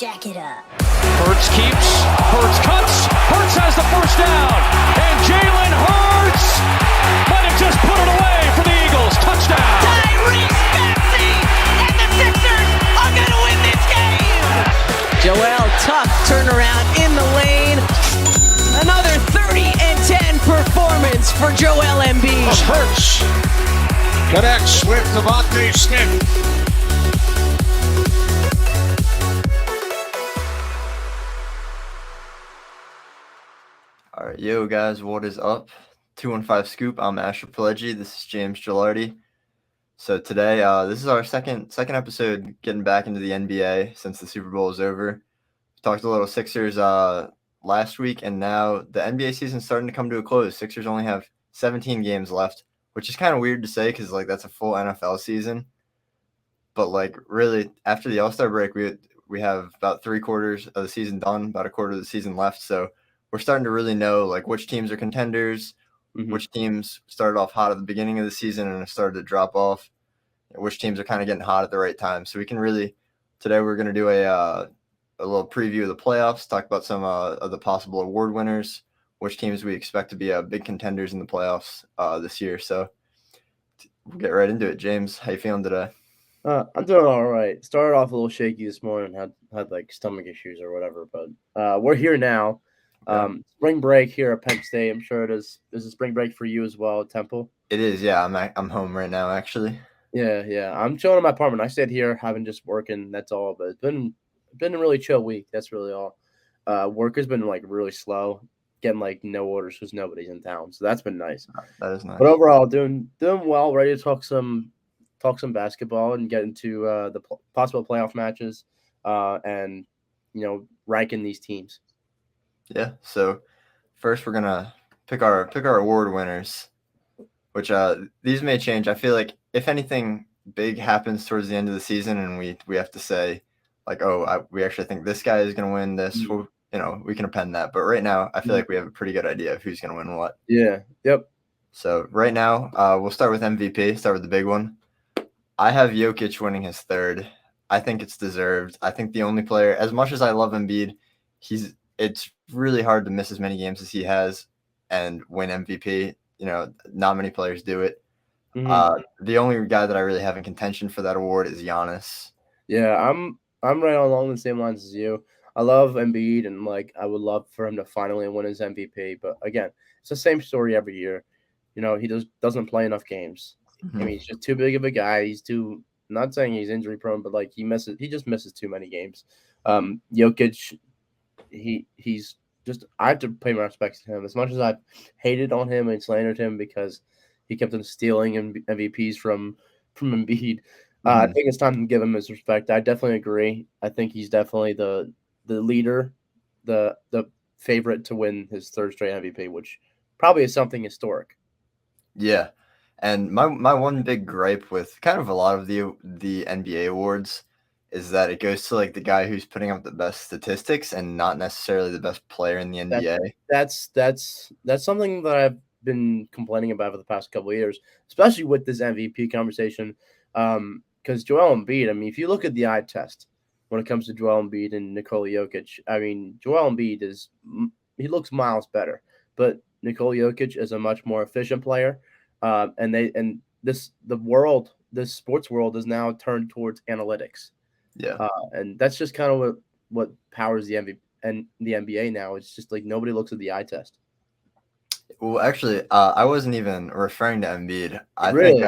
jack it up. Hurts keeps, Hurts cuts, Hurts has the first down, and Jalen Hurts might have just put it away for the Eagles. Touchdown. Tyrese Maxey and the Sixers are going to win this game. Joel, tough turnaround in the lane. Another 30-10 performance for Joel Embiid. Hurts connects with Devontae Smith. All right, yo guys, what is up? 215 Scoop. I'm Asher Pileggi. This is James Gilardi. So today, this is our second episode getting back into the NBA since the Super Bowl is over. We talked a little Sixers last week, and now the NBA season's starting to come to a close. Sixers only have 17 games left, which is kind of weird to say because that's a full NFL season. But really, after the All-Star break, we have about 3/4 of the season done, about a quarter of the season left. So we're starting to really know which teams are contenders, which teams started off hot at the beginning of the season and have started to drop off, which teams are kind of getting hot at the right time. So we can really today we're going to do a little preview of the playoffs, talk about some of the possible award winners, which teams we expect to be big contenders in the playoffs this year. So we'll get right into it. James, how you feeling today? I'm doing all right. Started off a little shaky this morning, had stomach issues or whatever, but we're here now. Spring break here at Penn State. I'm sure it is. Is it spring break for you as well at Temple? It is, yeah. I'm home right now, actually. Yeah. I'm chilling in my apartment. I stayed here, having just working. That's all. But it's been a really chill week. That's really all. Work has been really slow, getting no orders because nobody's in town. So that's been nice. That is nice. But overall, doing well. Ready to talk some basketball and get into the possible playoff matches, and ranking these teams. Yeah, so first we're gonna pick our award winners, which these may change. I feel like if anything big happens towards the end of the season and we have to say we actually think this guy is gonna win this, we can append that. But right now, I feel like we have a pretty good idea of who's gonna win what. Yeah. Yep. So right now, we'll start with MVP. Start with the big one. I have Jokic winning his third. I think it's deserved. I think the only player, as much as I love Embiid, it's really hard to miss as many games as he has and win MVP. Not many players do it. The only guy that I really have in contention for that award is Giannis. Yeah, I'm right along the same lines as you. I love Embiid, and I would love for him to finally win his MVP. But again, it's the same story every year. He doesn't play enough games. I mean, he's just too big of a guy. He's too. Not saying he's injury prone, but he just misses too many games. Jokic. He's just, I have to pay my respects to him as much as I've hated on him and slandered him because he kept on stealing MVPs from Embiid. I think it's time to give him his respect. I definitely agree. I think he's definitely the leader, the favorite to win his third straight MVP, which probably is something historic. Yeah, and my one big gripe with kind of a lot of the NBA awards is that it goes to the guy who's putting up the best statistics and not necessarily the best player in the NBA. That's something that I've been complaining about for the past couple of years, especially with this MVP conversation. Because Joel Embiid, I mean, if you look at the eye test when it comes to Joel Embiid and Nikola Jokic, I mean, Joel Embiid he looks miles better, but Nikola Jokic is a much more efficient player. This sports world is now turned towards analytics. Yeah, and that's just kind of what powers the MVP and the NBA now. It's just nobody looks at the eye test. Well, actually, I wasn't even referring to Embiid. Really?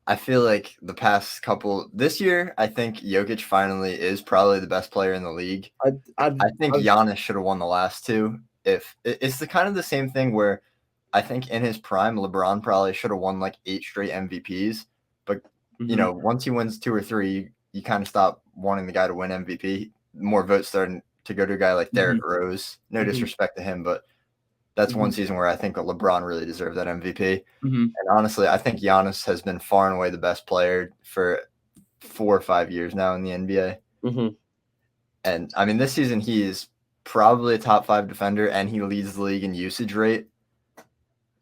I feel like the past couple this year, I think Jokic finally is probably the best player in the league. I think Giannis should have won the last two. If it's the same thing where I think in his prime, LeBron probably should have won 8 straight MVPs. But once he wins 2 or 3, you kind of stop wanting the guy to win MVP. More votes starting to go to a guy like Derrick Rose. No disrespect to him, but that's one season where I think LeBron really deserved that MVP. And honestly, I think Giannis has been far and away the best player for 4 or 5 years now in the NBA. And I mean, this season he is probably a top 5 defender, and he leads the league in usage rate.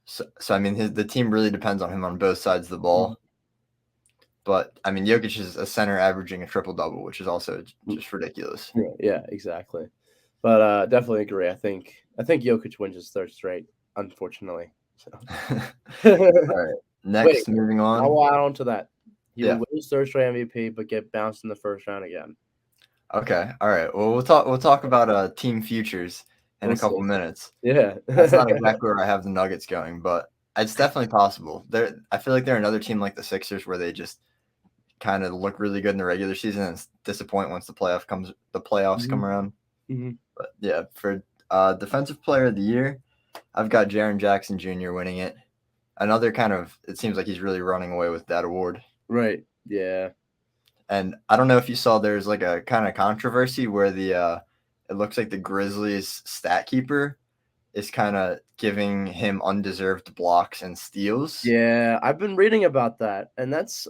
So I mean, the team really depends on him on both sides of the ball. But I mean, Jokic is a center averaging a triple double, which is also just ridiculous. Yeah, exactly. But definitely agree. I think Jokic wins his third straight, unfortunately. So. All right. Next, Wait, moving on. I'll add on to that. He Yeah. will win his third straight MVP, but get bounced in the first round again. Okay. All right. Well, we'll talk about team futures in We'll a couple see. minutes. Yeah. That's not exactly where I have the Nuggets going, but it's definitely possible. I feel like they're another team like the Sixers where they just kind of look really good in the regular season and disappoint once the playoffs come around. Mhm. But yeah, for defensive player of the year, I've got Jaren Jackson Jr. winning it. Another kind of, it seems like he's really running away with that award. Right. Yeah. And I don't know if you saw there's like a kind of controversy where it looks like the Grizzlies stat keeper is kind of giving him undeserved blocks and steals. Yeah, I've been reading about that, and that's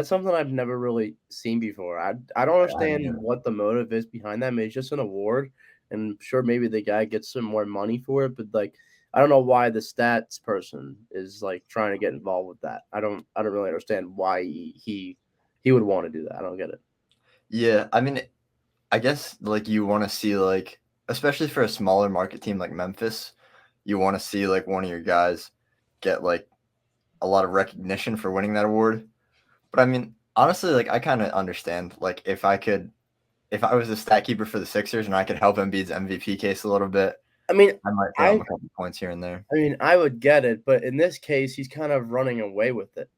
something I've never really seen before. I don't understand what the motive is behind that. Maybe it's just an award, and sure, maybe the guy gets some more money for it, but like, I don't know why the stats person is like trying to get involved with that. I don't really understand why he would want to do that. I don't get it. Yeah, I mean, I guess like you want to see like, especially for a smaller market team like Memphis, you want to see like one of your guys get like a lot of recognition for winning that award. But I mean, honestly, like I kind of understand like if I was a stat keeper for the Sixers and I could help Embiid's MVP case a little bit, I mean, I might throw him a couple points here and there. I mean, I would get it, but in this case, he's kind of running away with it.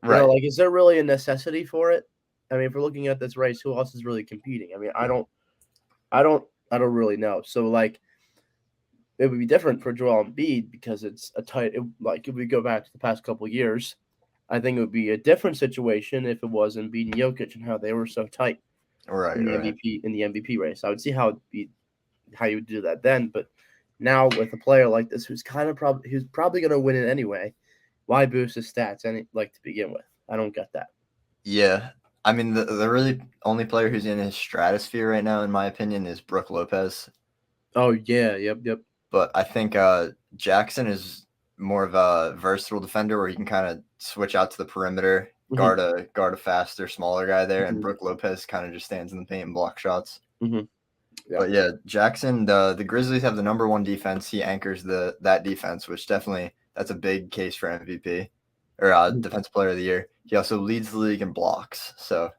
You Right. know, like, is there really a necessity for it? I mean, if we're looking at this race, who else is really competing? I mean, I don't really know. So, like, it would be different for Joel Embiid because it's a tight. Like, if we go back to the past couple of years, I think it would be a different situation if it was Embiid and Jokic and how they were so tight Right. in the MVP race. I would see how you would do that then, but now with a player like this who's probably going to win it anyway, why boost his stats to begin with? I don't get that. Yeah. I mean, the really only player who's in his stratosphere right now, in my opinion, is Brook Lopez. Oh, yeah. Yep. But I think Jackson is more of a versatile defender where he can kind of switch out to the perimeter, guard a faster, smaller guy there, and Brook Lopez kind of just stands in the paint and blocks shots. Yeah. But yeah, Jackson, the Grizzlies have the number one defense. He anchors that defense, which definitely that's a big case for MVP or defensive player of the year. He also leads the league in blocks. So,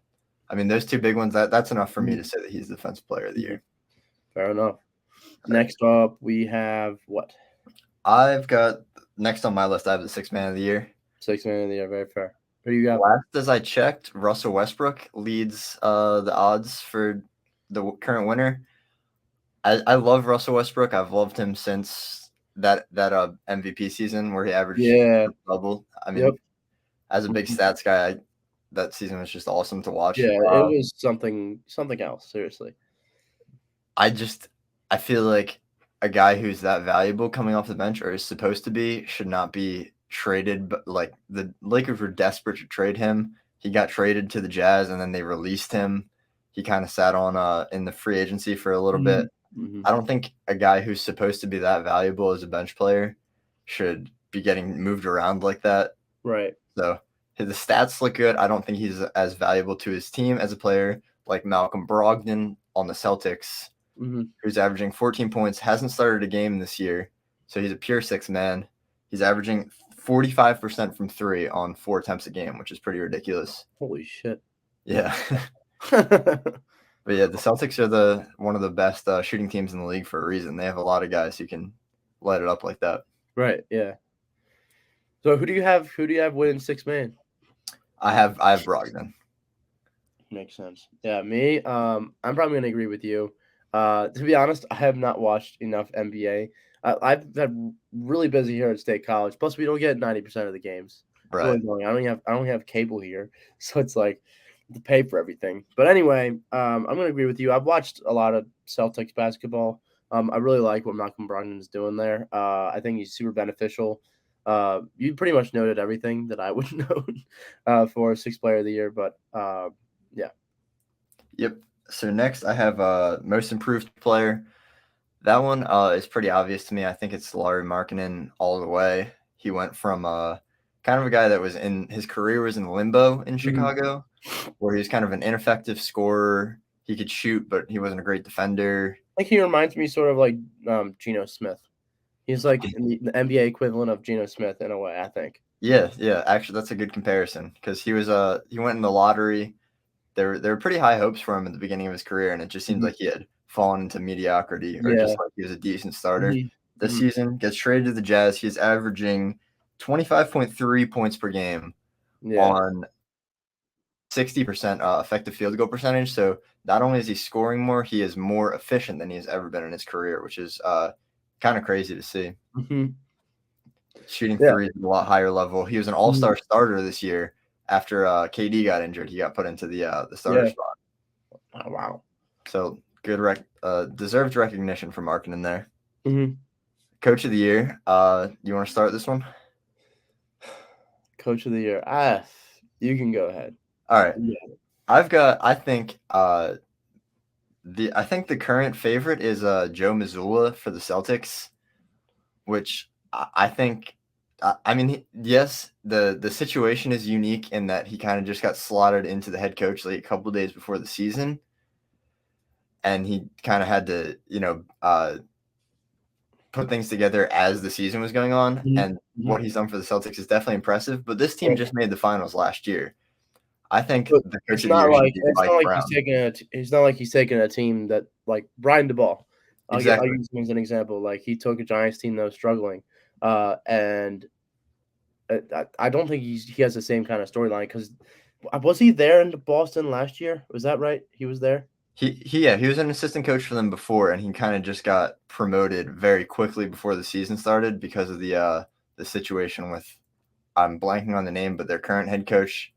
I mean, those two big ones, that's enough for me to say that he's defensive player of the year. Fair enough. Next up, we have what? I've got next on my list. I have the sixth man of the year. Sixth man of the year, very fair. Who do you got? Last as I checked, Russell Westbrook leads the odds for the current winner. I love Russell Westbrook. I've loved him since that MVP season where he averaged double. I mean, as a big stats guy, that season was just awesome to watch. Yeah, it was something else. Seriously, I feel like a guy who's that valuable coming off the bench or is supposed to be should not be traded. But like the Lakers were desperate to trade him. He got traded to the Jazz and then they released him. He kind of sat on in the free agency for a little bit. I don't think a guy who's supposed to be that valuable as a bench player should be getting moved around like that. Right. So the stats look good. I don't think he's as valuable to his team as a player like Malcolm Brogdon on the Celtics, who's averaging 14 points, hasn't started a game this year. So he's a pure sixth man. He's averaging 45% from three on 4 attempts a game, which is pretty ridiculous. Holy shit. Yeah. But yeah, the Celtics are one of the best shooting teams in the league for a reason. They have a lot of guys who can light it up like that. Right. Yeah. So who do you have winning sixth man? I have Brogdon. Makes sense. Yeah, me. I'm probably gonna agree with you. To be honest, I have not watched enough NBA. I've been really busy here at State College. Plus, we don't get 90% of the games. Right. I don't have cable here, so it's like to pay for everything. But anyway, I'm gonna agree with you. I've watched a lot of Celtics basketball. I really like what Malcolm Brogdon is doing there. I think he's super beneficial. You pretty much noted everything that I would know for sixth player of the year. But yeah. Yep. So next I have most improved player. That one is pretty obvious to me. I think it's Lauri Markkanen all the way. He went from kind of a guy that was in his career was in limbo in Chicago, where he was kind of an ineffective scorer. He could shoot, but he wasn't a great defender. Like he reminds me sort of like Geno Smith. He's like the NBA equivalent of Geno Smith in a way, I think. Yeah. Actually, that's a good comparison because he went in the lottery. There were pretty high hopes for him at the beginning of his career, and it just seemed like he had fallen into mediocrity, or just like he was a decent starter. This season, gets traded to the Jazz. He's averaging 25.3 points per game on 60% effective field goal percentage. So not only is he scoring more, he is more efficient than he has ever been in his career, which is kind of crazy to see. Shooting threes at a lot higher level. He was an all-star starter this year. After KD got injured, he got put into the starter spot. Oh, wow. So good deserved recognition for Markkanen there. Coach of the year. You want to start this one? Coach of the year. You can go ahead. All right. I think the current favorite is Joe Mazzulla for the Celtics, which I think. I mean, yes, the situation is unique in that he kind of just got slotted into the head coach like a couple days before the season, and he kind of had to, put things together as the season was going on. And what he's done for the Celtics is definitely impressive. But this team just made the finals last year. I think the coach of the year should be Mike Brown. It's not like he's taking a team that like Brian DeBall. I'll use him as an example. Like he took a Giants team that was struggling, and I don't think he has the same kind of storyline. Because was he there in Boston last year? Was that right? He was there. He was an assistant coach for them before, and he kind of just got promoted very quickly before the season started because of the situation with, I'm blanking on the name, but their current head coach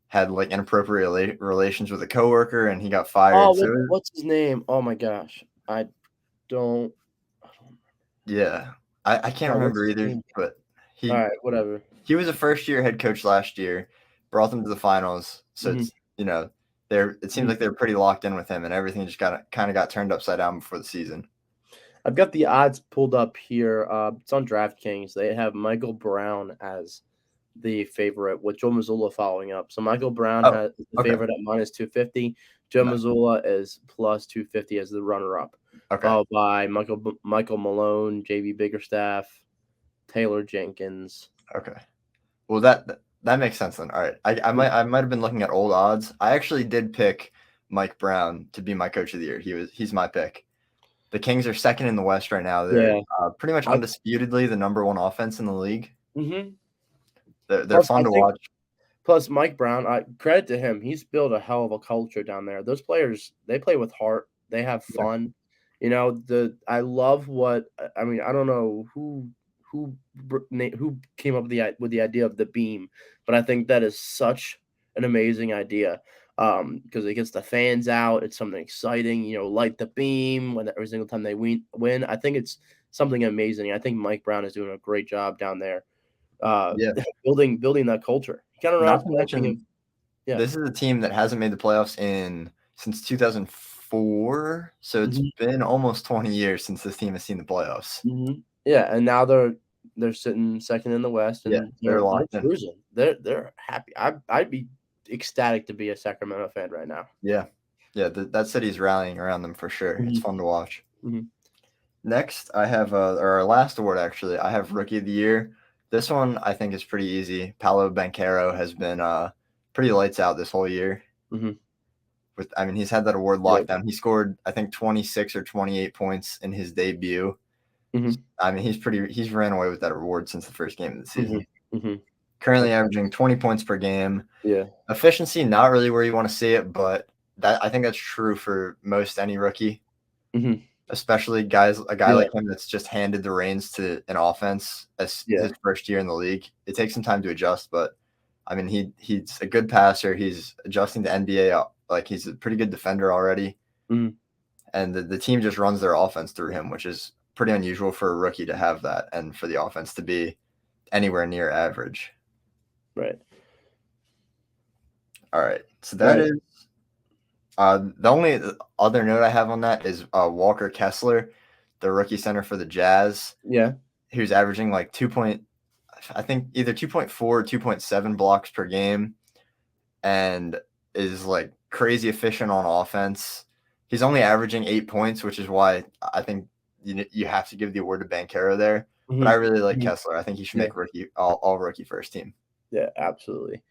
had like inappropriate relations with a coworker, and he got fired. Oh, what's his name? Oh my gosh, I don't. Yeah, I can't remember either. But all right, whatever. He was a first-year head coach last year, brought them to the finals. So it's it seems like they're pretty locked in with him, and everything just kind of got turned upside down before the season. I've got the odds pulled up here. It's on DraftKings. They have Michael Brown as the favorite, with Joe Mazzulla following up. So Michael Brown has the favorite at -250. Joe Mazzulla is +250 as the runner-up. Followed by Michael Malone, JB Biggerstaff, Taylor Jenkins. Okay. Well, that makes sense then. All right. I might have been looking at old odds. I actually did pick Mike Brown to be my coach of the year. He's my pick. The Kings are second in the West right now. They're pretty much undisputedly the number one offense in the league. They're fun to watch. Plus, Mike Brown, credit to him. He's built a hell of a culture down there. Those players, they play with heart. They have fun. I love I don't know who came up with the idea of the beam, but I think that is such an amazing idea because it gets the fans out. It's something exciting, light the beam when every single time they win. I think it's something amazing. I think Mike Brown is doing a great job down there, building that culture. Kind of Not to mention, this is a team that hasn't made the playoffs since 2004, so it's been almost 20 years since this team has seen the playoffs. Yeah, and now they're sitting second in the West, and they're locked in. They're happy. I'd be ecstatic to be a Sacramento fan right now. Yeah, that city's rallying around them for sure. It's fun to watch. Next, I have our last award actually. I have Rookie of the Year. This one I think is pretty easy. Paolo Banchero has been pretty lights out this whole year. He's had that award locked down. He scored I think 26 or 28 points in his debut. He's ran away with that award since the first game of the season. Currently averaging 20 points per game. Yeah. Efficiency, not really where you want to see it, but I think that's true for most any rookie. Especially a guy like him that's just handed the reins to an offense as his first year in the league. It takes some time to adjust, but he's a good passer. He's adjusting to NBA. Like he's a pretty good defender already. And the team just runs their offense through him, which is pretty unusual for a rookie to have that and for the offense to be anywhere near average. Right. All right. So that is the only other note I have on that is Walker Kessler, the rookie center for the Jazz. Yeah. Who's averaging like 2.5 I think either 2.4 or 2.7 blocks per game, and is like crazy efficient on offense. He's only averaging 8 points, which is why I think you have to give the award to Banchero there. But I really like Kessler. I think he should make all rookie first team. Yeah, absolutely.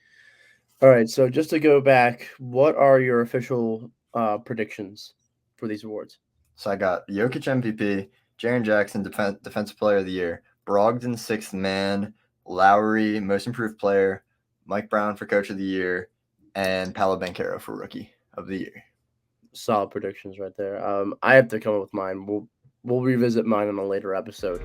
All right, so just to go back, what are your official predictions for these awards? So I got Jokic MVP, Jaren Jackson Defensive Player of the Year, Brogdon Sixth Man, Lowry Most Improved Player, Mike Brown for Coach of the Year, and Paolo Banchero for Rookie of the Year. Solid predictions right there. I have to come up with mine. We'll revisit mine in a later episode.